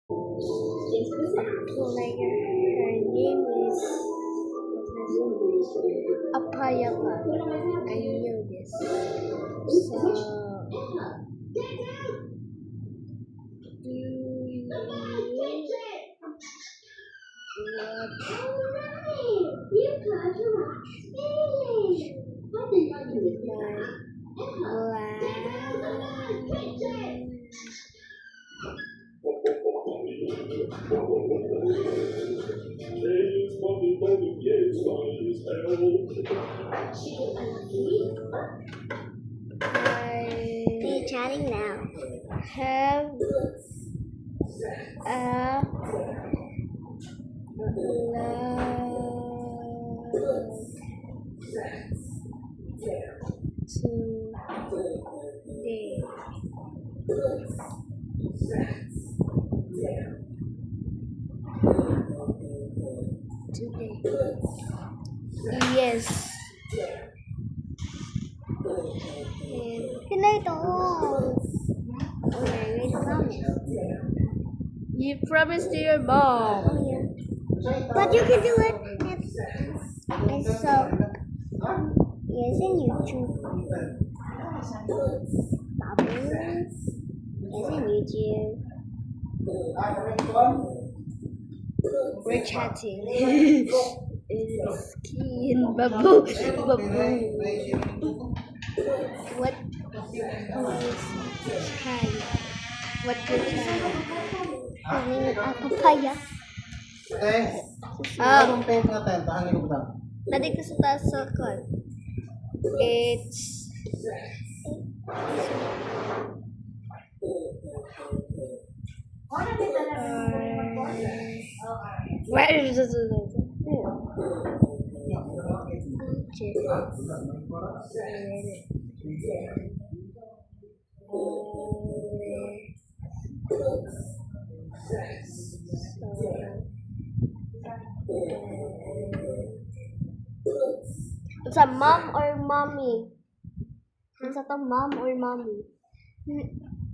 Like her name is Apayapa. I knew this. So do you Be chatting now. have a today. Yes. Good night, all. Okay, wait, promise. You promised to your mom. Oh, yeah. But you can do it. And so, yes, in YouTube. Babu. Yes, in YouTube. We're chatting. It's Keen Babu. What is trying? What you're trying? Having a papaya. Anong tape natin? Paano ko ba? Nadi ko sa taas sa call. It's where is it? It's a mom or mommy? It's a mom or mommy?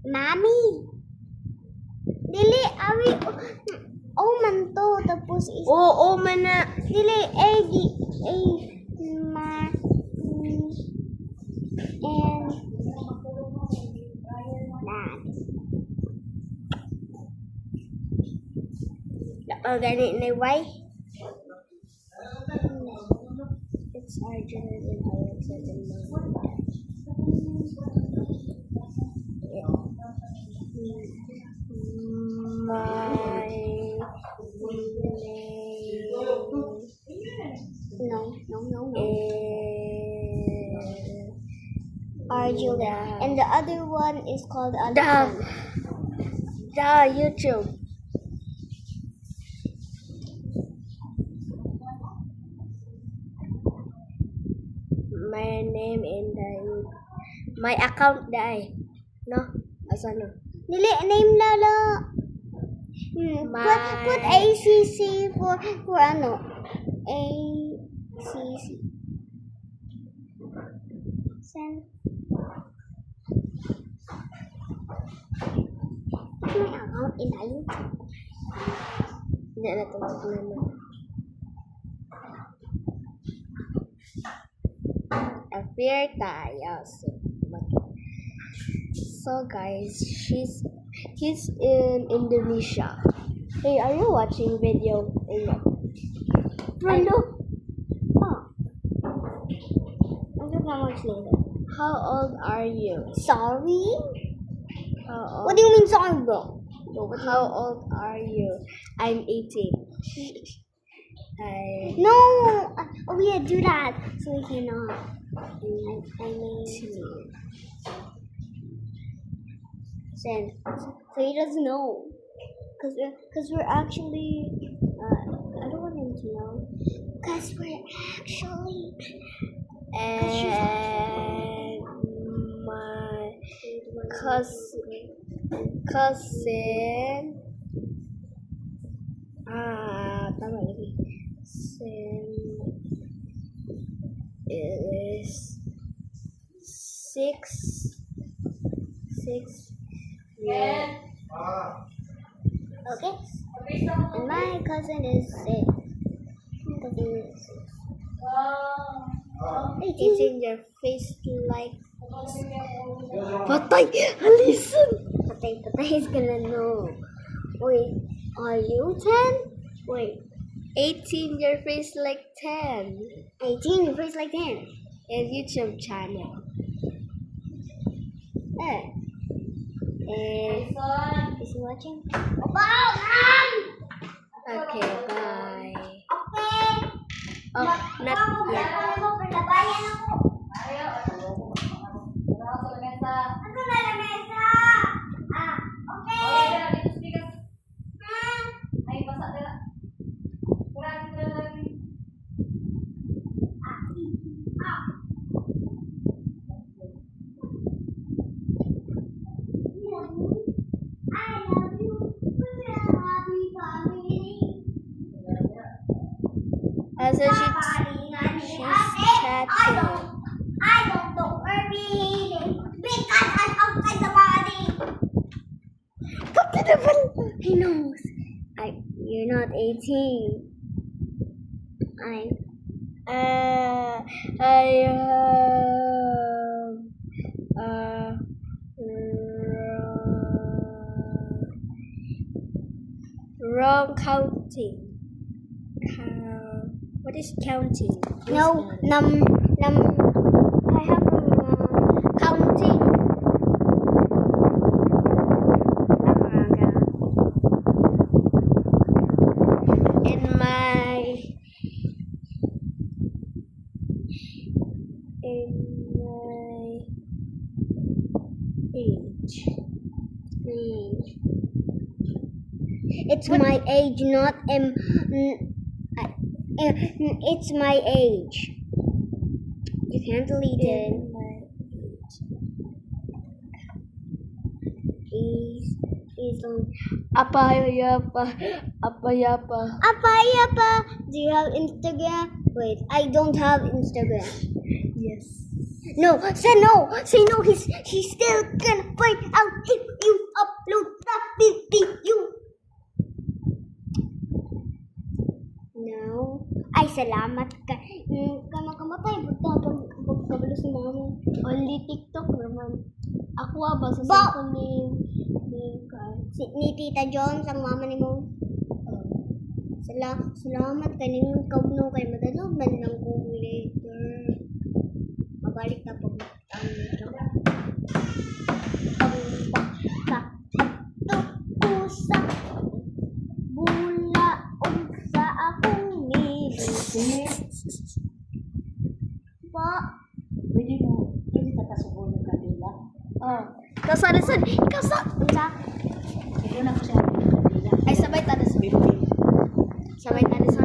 Mami. Dili, awi. Oh, man to. Tapos is... Oo, man na. Dili, ma... And... Dad. Ganit na why? It's Arjun and Alex and No. Arjun. And the other one is called Alex. YouTube. My name in my account dai. No? Asa no? Dili, name lala. Put ACC for ano? ACC. Send. My account in YouTube. Hindi na ito. Appear tayo. So guys, he's in Indonesia. Hey, are you watching video? Brando. Oh. I'm gonna watch later. How old are you? Sorry? How What do you mean sorry, bro? How old are you? I'm 18. No! Oh yeah, do that. So we can, I'm 18. Send. So he doesn't know. Cause we're actually, I don't want him to know. Cause we're actually, and my cousin tama lagi. Is 6 years Okay? And my cousin is 6. My cousin is 6. It's in your face like... Patay! Listen! Patay is gonna know. Wait, are you 10? Wait, 18 your face like 10. 18, your face like 10. And YouTube channel. Is he watching? Okay, bye. Okay. Oh, not yet. Paglabayan ako. Ano na lamesa? Okay. I love you. We're a happy family. So she's chatting. I don't know where we because I'm outside the body. He knows. You're not 18. Wrong counting. What is counting? No, I have counting. In my age. It's my age, not it's my age. You can't delete it. In my He's on. Apayapa. Apayapa. Do you have Instagram? Wait, I don't have Instagram. Yes. No, say no. Say no. He's still gonna find out if you upload the video. No. Ay, salamat ka. Kamakamatay. Pagkabalo si mama. Only TikTok naman. Ako ba sa Ba- cellphone Ni Tita Jones, ang mama ni mo. Salamat ka ning kaugno kay madalo man lang ko later. Mabalik na pag bula sa akong nibig. Pwede ka kasubo ng kanila. Kasarasan. Ikaw sa... Ito na ko siya ng kanila. Ay, sabay tayo sa... Sabay tayo sa